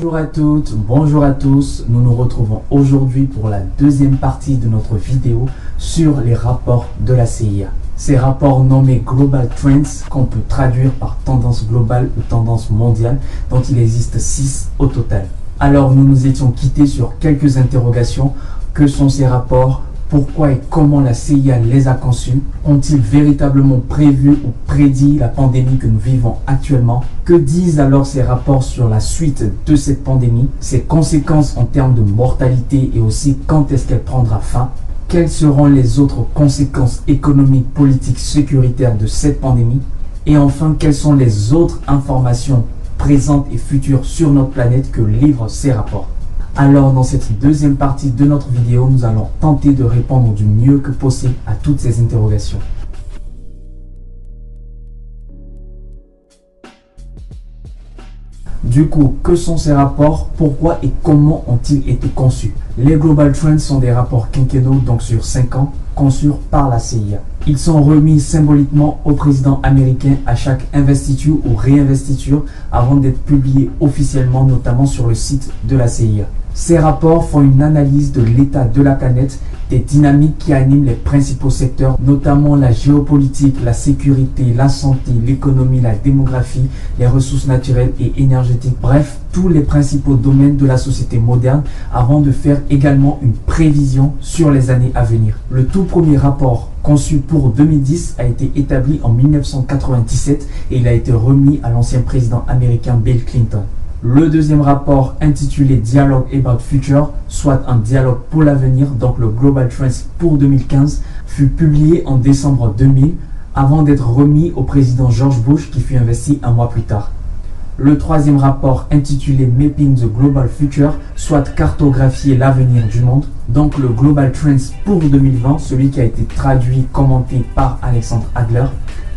Bonjour à toutes, bonjour à tous. Nous nous retrouvons aujourd'hui pour la deuxième partie de notre vidéo sur les rapports de la CIA. Ces rapports nommés Global Trends, qu'on peut traduire par tendance globale ou tendance mondiale, dont il existe 6 au total. Alors nous nous étions quittés sur quelques interrogations. Que sont ces rapports? Pourquoi et comment la CIA les a conçus? Ont-ils véritablement prévu ou prédit la pandémie que nous vivons actuellement? Que disent alors ces rapports sur la suite de cette pandémie, ses conséquences en termes de mortalité et aussi quand est-ce qu'elle prendra fin? Quelles seront les autres conséquences économiques, politiques, sécuritaires de cette pandémie? Et enfin, quelles sont les autres informations présentes et futures sur notre planète que livrent ces rapports? Alors dans cette deuxième partie de notre vidéo, nous allons tenter de répondre du mieux que possible à toutes ces interrogations. Du coup, que sont ces rapports? Pourquoi et comment ont-ils été conçus? Les Global Trends sont des rapports quinquennaux, donc sur 5 ans, conçus par la CIA. Ils sont remis symboliquement au président américain à chaque investiture ou réinvestiture avant d'être publiés officiellement, notamment sur le site de la CIA. Ces rapports font une analyse de l'état de la planète, des dynamiques qui animent les principaux secteurs, notamment la géopolitique, la sécurité, la santé, l'économie, la démographie, les ressources naturelles et énergétiques, bref, tous les principaux domaines de la société moderne, avant de faire également une prévision sur les années à venir. Le tout premier rapport, conçu pour 2010, a été établi en 1997 et il a été remis à l'ancien président américain Bill Clinton. Le deuxième rapport, intitulé Dialogue About Future, soit un dialogue pour l'avenir, donc le Global Trends pour 2015, fut publié en décembre 2000 avant d'être remis au président George Bush qui fut investi un mois plus tard. Le troisième rapport, intitulé Mapping the Global Future, soit cartographier l'avenir du monde, donc le Global Trends pour 2020, celui qui a été traduit, commenté par Alexandre Adler,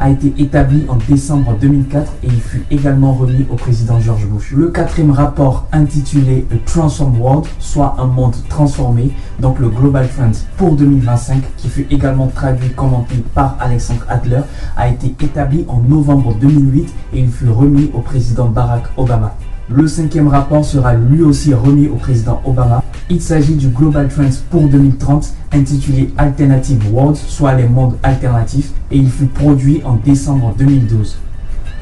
a été établi en décembre 2004 et il fut également remis au président George Bush. Le quatrième rapport, intitulé A Transformed World, soit un monde transformé, donc le Global Trends pour 2025, qui fut également traduit, commenté par Alexandre Adler, a été établi en novembre 2008 et il fut remis au président Barack Obama. Le cinquième rapport sera lui aussi remis au président Obama. Il s'agit du Global Trends pour 2030, intitulé Alternative World, soit les mondes alternatifs, et il fut produit en décembre 2012.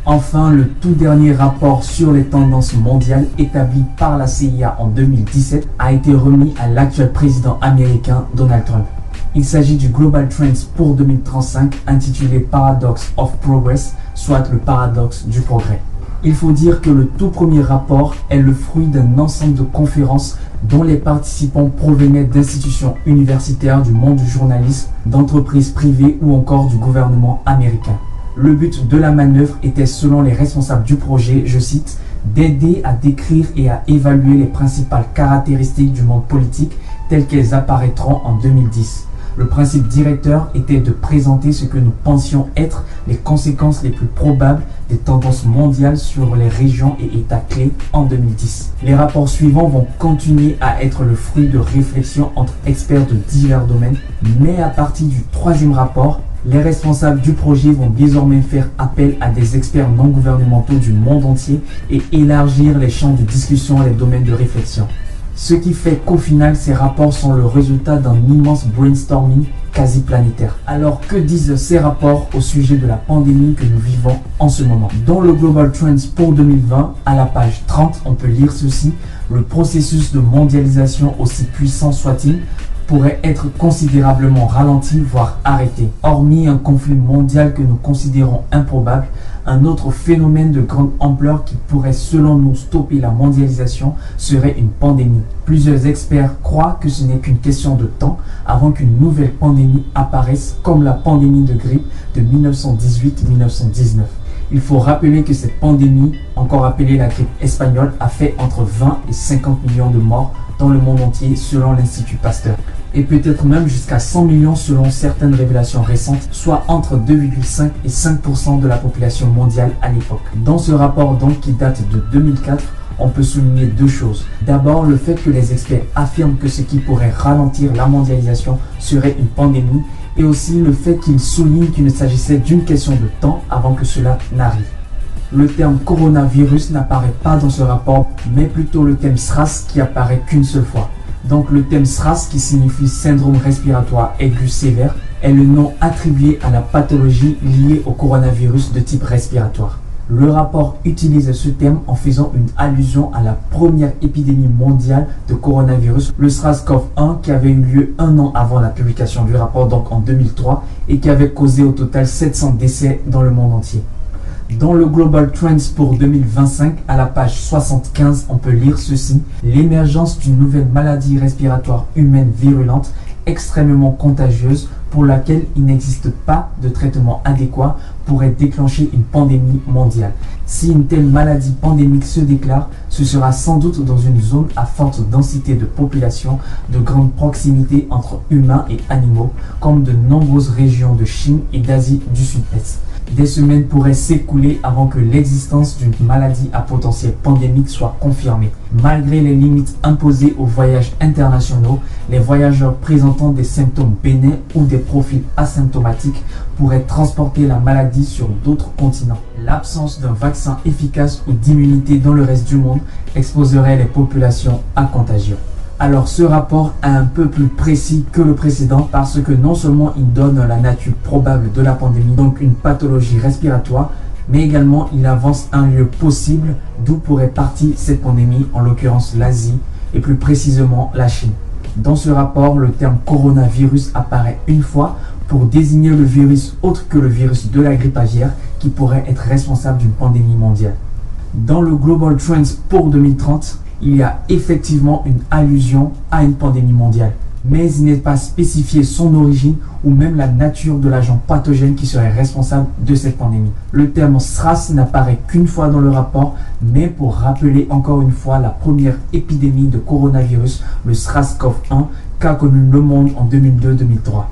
Enfin, le tout dernier rapport sur les tendances mondiales établi par la CIA en 2017 a été remis à l'actuel président américain Donald Trump. Il s'agit du Global Trends pour 2035, intitulé Paradox of Progress, soit le paradoxe du progrès. Il faut dire que le tout premier rapport est le fruit d'un ensemble de conférences dont les participants provenaient d'institutions universitaires, du monde du journalisme, d'entreprises privées ou encore du gouvernement américain. Le but de la manœuvre était, selon les responsables du projet, je cite, d'aider à décrire et à évaluer les principales caractéristiques du monde politique telles qu'elles apparaîtront en 2010. Le principe directeur était de présenter ce que nous pensions être les conséquences les plus probables des tendances mondiales sur les régions et États clés en 2010. Les rapports suivants vont continuer à être le fruit de réflexions entre experts de divers domaines, mais à partir du troisième rapport, les responsables du projet vont désormais faire appel à des experts non gouvernementaux du monde entier et élargir les champs de discussion et les domaines de réflexion. Ce qui fait qu'au final, ces rapports sont le résultat d'un immense brainstorming quasi planétaire. Alors, que disent ces rapports au sujet de la pandémie que nous vivons en ce moment? Dans le Global Trends pour 2020, à la page 30, on peut lire ceci: le processus de mondialisation, aussi puissant soit-il, pourrait être considérablement ralenti, voire arrêté. Hormis un conflit mondial que nous considérons improbable, un autre phénomène de grande ampleur qui pourrait selon nous stopper la mondialisation serait une pandémie. Plusieurs experts croient que ce n'est qu'une question de temps avant qu'une nouvelle pandémie apparaisse comme la pandémie de grippe de 1918-1919. Il faut rappeler que cette pandémie, encore appelée la grippe espagnole, a fait entre 20 et 50 millions de morts dans le monde entier selon l'Institut Pasteur. Et peut-être même jusqu'à 100 millions selon certaines révélations récentes, soit entre 2,5 et 5% de la population mondiale à l'époque. Dans ce rapport donc qui date de 2004, on peut souligner deux choses. D'abord, le fait que les experts affirment que ce qui pourrait ralentir la mondialisation serait une pandémie, et aussi le fait qu'ils soulignent qu'il ne s'agissait d'une question de temps avant que cela n'arrive. Le terme coronavirus n'apparaît pas dans ce rapport, mais plutôt le thème SRAS qui apparaît qu'une seule fois. Donc le thème SRAS, qui signifie syndrome respiratoire aigu sévère, est le nom attribué à la pathologie liée au coronavirus de type respiratoire. Le rapport utilise ce terme en faisant une allusion à la première épidémie mondiale de coronavirus, le SARS-CoV-1, qui avait eu lieu un an avant la publication du rapport, donc en 2003, et qui avait causé au total 700 décès dans le monde entier. Dans le Global Trends pour 2025, à la page 75, on peut lire ceci: l'émergence d'une nouvelle maladie respiratoire humaine virulente, extrêmement contagieuse, pour laquelle il n'existe pas de traitement adéquat, pourrait déclencher une pandémie mondiale. Si une telle maladie pandémique se déclare, ce sera sans doute dans une zone à forte densité de population, de grande proximité entre humains et animaux, comme de nombreuses régions de Chine et d'Asie du Sud-Est. Des semaines pourraient s'écouler avant que l'existence d'une maladie à potentiel pandémique soit confirmée. Malgré les limites imposées aux voyages internationaux, les voyageurs présentant des symptômes bénins ou des profils asymptomatiques pourraient transporter la maladie sur d'autres continents. L'absence d'un vaccin efficace ou d'immunité dans le reste du monde exposerait les populations à contagion. Alors ce rapport est un peu plus précis que le précédent parce que non seulement il donne la nature probable de la pandémie, donc une pathologie respiratoire, mais également il avance un lieu possible d'où pourrait partir cette pandémie, en l'occurrence l'Asie et plus précisément la Chine. Dans ce rapport, le terme coronavirus apparaît une fois pour désigner le virus autre que le virus de la grippe aviaire qui pourrait être responsable d'une pandémie mondiale. Dans le Global Trends pour 2030, il y a effectivement une allusion à une pandémie mondiale, mais il n'est pas spécifié son origine ou même la nature de l'agent pathogène qui serait responsable de cette pandémie. Le terme SRAS n'apparaît qu'une fois dans le rapport, mais pour rappeler encore une fois la première épidémie de coronavirus, le SARS-CoV-1, qu'a connu le monde en 2002-2003.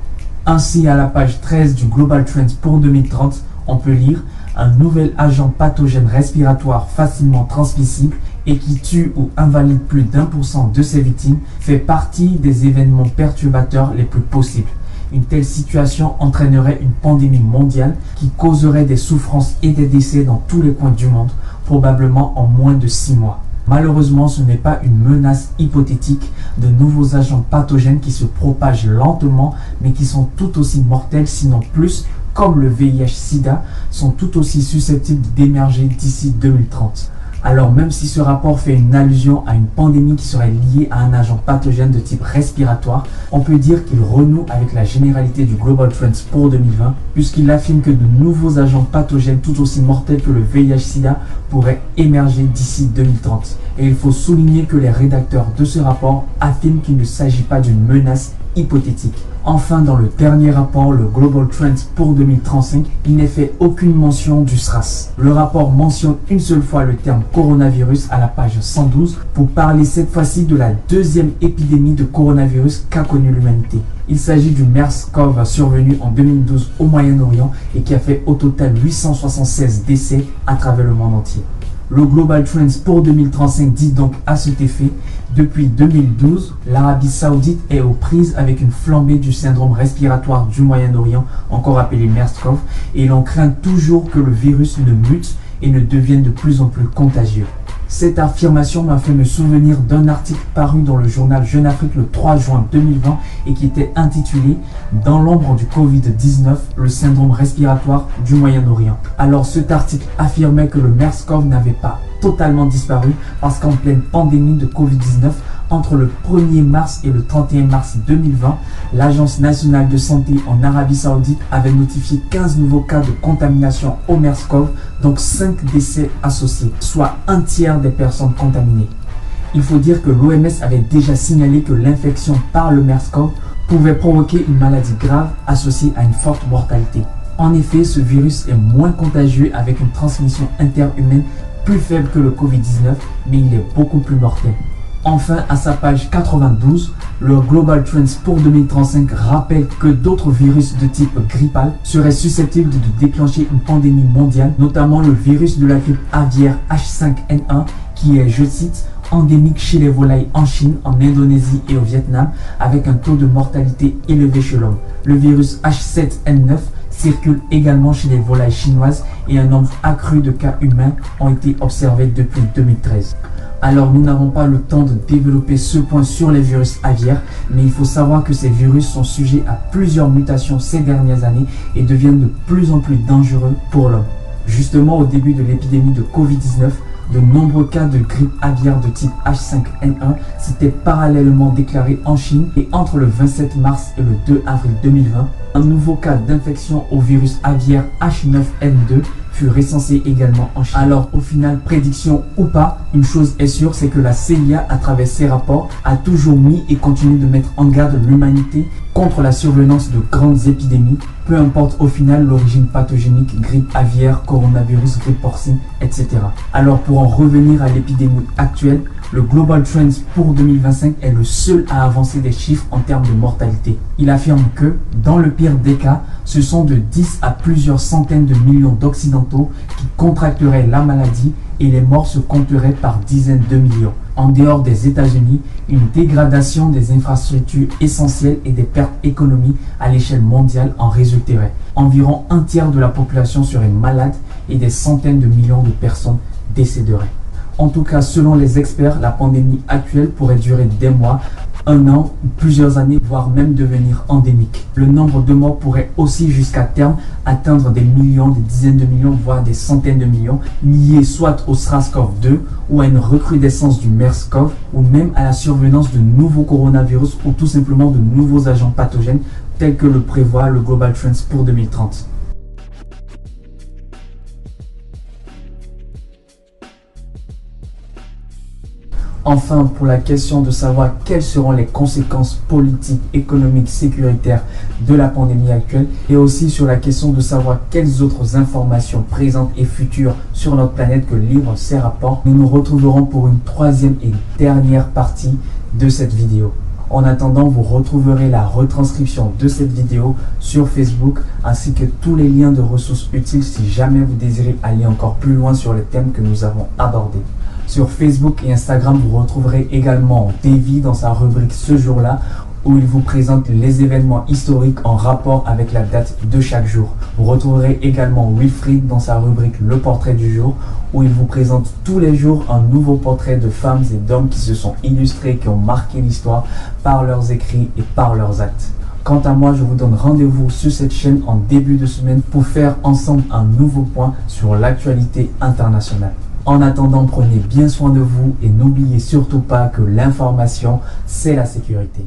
Ainsi, à la page 13 du Global Trends pour 2030, on peut lire: un nouvel agent pathogène respiratoire facilement transmissible et qui tue ou invalide plus d'1% de ses victimes fait partie des événements perturbateurs les plus possibles. Une telle situation entraînerait une pandémie mondiale qui causerait des souffrances et des décès dans tous les coins du monde, probablement en moins de 6 mois. Malheureusement, ce n'est pas une menace hypothétique de nouveaux agents pathogènes qui se propagent lentement mais qui sont tout aussi mortels, sinon plus, comme le VIH-Sida, sont tout aussi susceptibles d'émerger d'ici 2030. Alors même si ce rapport fait une allusion à une pandémie qui serait liée à un agent pathogène de type respiratoire, on peut dire qu'il renoue avec la généralité du Global Trends pour 2020, puisqu'il affirme que de nouveaux agents pathogènes tout aussi mortels que le VIH-Sida pourraient émerger d'ici 2030. Et il faut souligner que les rédacteurs de ce rapport affirment qu'il ne s'agit pas d'une menace hypothétique. Enfin, dans le dernier rapport, le Global Trends pour 2035, il n'est fait aucune mention du SRAS. Le rapport mentionne une seule fois le terme coronavirus à la page 112 pour parler cette fois-ci de la deuxième épidémie de coronavirus qu'a connue l'humanité. Il s'agit du MERS-CoV survenu en 2012 au Moyen-Orient et qui a fait au total 876 décès à travers le monde entier. Le Global Trends pour 2035 dit donc à cet effet: depuis 2012, l'Arabie Saoudite est aux prises avec une flambée du syndrome respiratoire du Moyen-Orient, encore appelé MERS-CoV, et l'on craint toujours que le virus ne mute et ne devienne de plus en plus contagieux. Cette affirmation m'a fait me souvenir d'un article paru dans le journal Jeune Afrique le 3 juin 2020 et qui était intitulé « Dans l'ombre du Covid-19, le syndrome respiratoire du Moyen-Orient ». Alors cet article affirmait que le MERS-CoV n'avait pas totalement disparu parce qu'en pleine pandémie de Covid-19, entre le 1er mars et le 31 mars 2020, l'Agence nationale de santé en Arabie Saoudite avait notifié 15 nouveaux cas de contamination au MERS-CoV, donc 5 décès associés, soit un tiers des personnes contaminées. Il faut dire que l'OMS avait déjà signalé que l'infection par le MERS-CoV pouvait provoquer une maladie grave associée à une forte mortalité. En effet, ce virus est moins contagieux avec une transmission interhumaine plus faible que le Covid-19, mais il est beaucoup plus mortel. Enfin, à sa page 92, le Global Trends pour 2035 rappelle que d'autres virus de type grippal seraient susceptibles de déclencher une pandémie mondiale, notamment le virus de la grippe aviaire H5N1 qui est, je cite, endémique chez les volailles en Chine, en Indonésie et au Vietnam, avec un taux de mortalité élevé chez l'homme. Le virus H7N9 circule également chez les volailles chinoises et un nombre accru de cas humains ont été observés depuis 2013. Alors nous n'avons pas le temps de développer ce point sur les virus aviaires, mais il faut savoir que ces virus sont sujets à plusieurs mutations ces dernières années et deviennent de plus en plus dangereux pour l'homme. Justement, au début de l'épidémie de Covid-19, de nombreux cas de grippe aviaire de type H5N1 s'étaient parallèlement déclarés en Chine et entre le 27 mars et le 2 avril 2020, un nouveau cas d'infection au virus aviaire H9N2 fut recensé également en Chine. Alors au final, prédiction ou pas, une chose est sûre, c'est que la CIA, à travers ses rapports, a toujours mis et continue de mettre en garde l'humanité contre la survenance de grandes épidémies, peu importe au final l'origine pathogénique, grippe aviaire, coronavirus, grippe porcine, etc. Alors pour en revenir à l'épidémie actuelle, le Global Trends pour 2025 est le seul à avancer des chiffres en termes de mortalité. Il affirme que, dans le pire des cas, ce sont de 10 à plusieurs centaines de millions d'Occidentaux qui contracteraient la maladie et les morts se compteraient par dizaines de millions. En dehors des États-Unis, une dégradation des infrastructures essentielles et des pertes économiques à l'échelle mondiale en résulteraient. Environ un tiers de la population serait malade et des centaines de millions de personnes décéderaient. En tout cas, selon les experts, la pandémie actuelle pourrait durer des mois, un an, plusieurs années, voire même devenir endémique. Le nombre de morts pourrait aussi jusqu'à terme atteindre des millions, des dizaines de millions, voire des centaines de millions, liés soit au SARS-CoV-2 ou à une recrudescence du MERS-CoV ou même à la survenance de nouveaux coronavirus ou tout simplement de nouveaux agents pathogènes tels que le prévoit le Global Trends pour 2030. Enfin, pour la question de savoir quelles seront les conséquences politiques, économiques, sécuritaires de la pandémie actuelle et aussi sur la question de savoir quelles autres informations présentes et futures sur notre planète que livrent ces rapports, nous nous retrouverons pour une troisième et dernière partie de cette vidéo. En attendant, vous retrouverez la retranscription de cette vidéo sur Facebook ainsi que tous les liens de ressources utiles si jamais vous désirez aller encore plus loin sur les thèmes que nous avons abordés. Sur Facebook et Instagram, vous retrouverez également Davy dans sa rubrique Ce jour-là où il vous présente les événements historiques en rapport avec la date de chaque jour. Vous retrouverez également Wilfried dans sa rubrique Le portrait du jour où il vous présente tous les jours un nouveau portrait de femmes et d'hommes qui se sont illustrés, qui ont marqué l'histoire par leurs écrits et par leurs actes. Quant à moi, je vous donne rendez-vous sur cette chaîne en début de semaine pour faire ensemble un nouveau point sur l'actualité internationale. En attendant, prenez bien soin de vous et n'oubliez surtout pas que l'information, c'est la sécurité.